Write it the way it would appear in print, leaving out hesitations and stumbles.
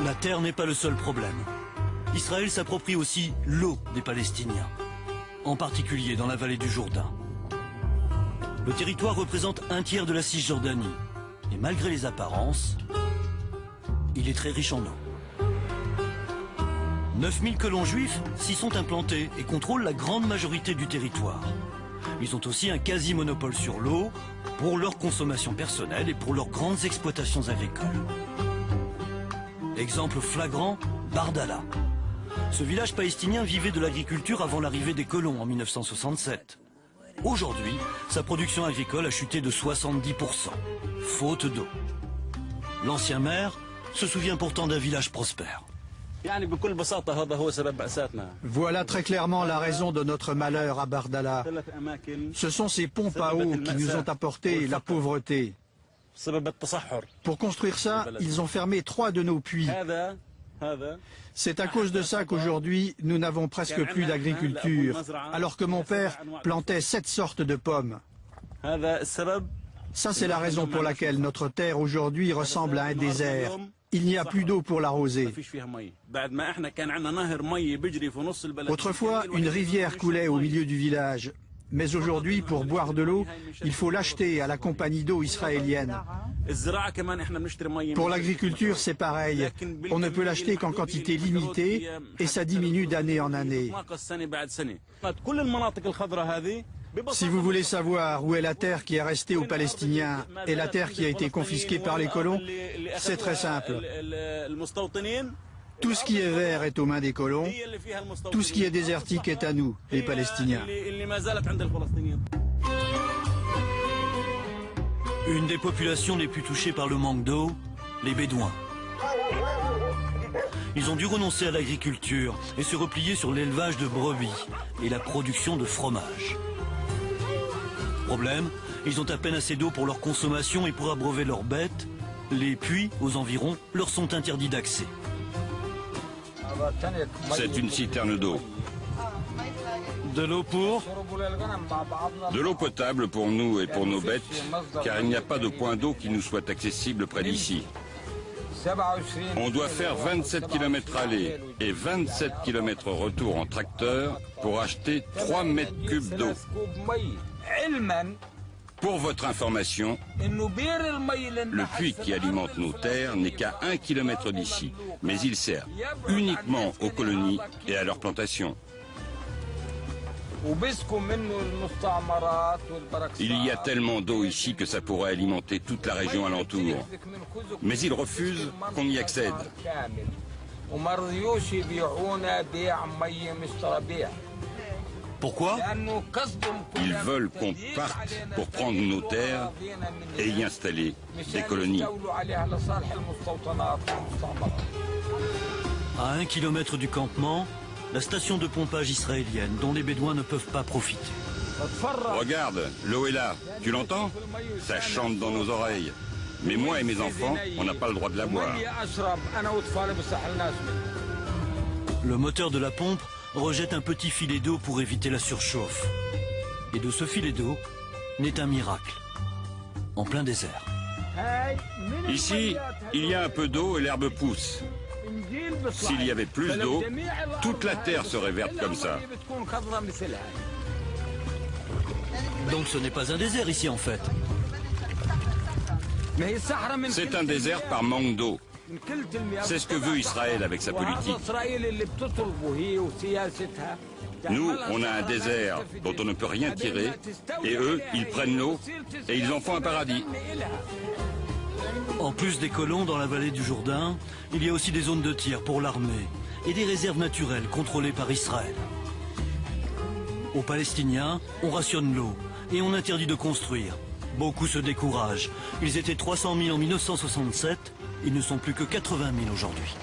La terre n'est pas le seul problème. Israël s'approprie aussi l'eau des Palestiniens, en particulier dans la vallée du Jourdain. Le territoire représente un tiers de la Cisjordanie, et malgré les apparences, il est très riche en eau. 9000 colons juifs s'y sont implantés et contrôlent la grande majorité du territoire. Ils ont aussi un quasi-monopole sur l'eau pour leur consommation personnelle et pour leurs grandes exploitations agricoles. Exemple flagrant, Bardala. Ce village palestinien vivait de l'agriculture avant l'arrivée des colons en 1967. Aujourd'hui, sa production agricole a chuté de 70%, faute d'eau. L'ancien maire se souvient pourtant d'un village prospère. Voilà très clairement la raison de notre malheur à Bardala. Ce sont ces pompes à eau qui nous ont apporté la pauvreté. Pour construire ça, ils ont fermé 3 de nos puits. C'est à cause de ça qu'aujourd'hui, nous n'avons presque plus d'agriculture, alors que mon père plantait 7 sortes de pommes. Ça, c'est la raison pour laquelle notre terre aujourd'hui ressemble à un désert. Il n'y a plus d'eau pour l'arroser. Autrefois, une rivière coulait au milieu du village. Mais aujourd'hui, pour boire de l'eau, il faut l'acheter à la compagnie d'eau israélienne. Pour l'agriculture, c'est pareil. On ne peut l'acheter qu'en quantité limitée et ça diminue d'année en année. Si vous voulez savoir où est la terre qui est restée aux Palestiniens et la terre qui a été confisquée par les colons, c'est très simple. Tout ce qui est vert est aux mains des colons, tout ce qui est désertique est à nous, les Palestiniens. Une des populations les plus touchées par le manque d'eau, les Bédouins. Ils ont dû renoncer à l'agriculture et se replier sur l'élevage de brebis et la production de fromage. Problème, ils ont à peine assez d'eau pour leur consommation et pour abreuver leurs bêtes. Les puits, aux environs, leur sont interdits d'accès. C'est une citerne d'eau. De l'eau pour? De l'eau potable pour nous et pour nos bêtes, car il n'y a pas de point d'eau qui nous soit accessible près d'ici. On doit faire 27 km aller et 27 km retour en tracteur pour acheter 3 mètres cubes d'eau. Pour votre information, le puits qui alimente nos terres n'est qu'à 1 km d'ici, mais il sert uniquement aux colonies et à leurs plantations. Il y a tellement d'eau ici que ça pourrait alimenter toute la région alentour. Mais ils refusent qu'on y accède. Pourquoi? Ils veulent qu'on parte pour prendre nos terres et y installer des colonies. À 1 km du campement, la station de pompage israélienne dont les Bédouins ne peuvent pas profiter. Regarde, l'eau est là. Tu l'entends? Ça chante dans nos oreilles. Mais moi et mes enfants, on n'a pas le droit de la boire. Le moteur de la pompe rejette un petit filet d'eau pour éviter la surchauffe. Et de ce filet d'eau naît un miracle. En plein désert. Ici, il y a un peu d'eau et l'herbe pousse. S'il y avait plus d'eau, toute la terre serait verte comme ça. Donc ce n'est pas un désert ici en fait. C'est un désert par manque d'eau. C'est ce que veut Israël avec sa politique. Nous, on a un désert dont on ne peut rien tirer, et eux, ils prennent l'eau et ils en font un paradis. En plus des colons dans la vallée du Jourdain, il y a aussi des zones de tir pour l'armée et des réserves naturelles contrôlées par Israël. Aux Palestiniens, on rationne l'eau et on interdit de construire. Beaucoup se découragent. Ils étaient 300 000 en 1967, ils ne sont plus que 80 000 aujourd'hui.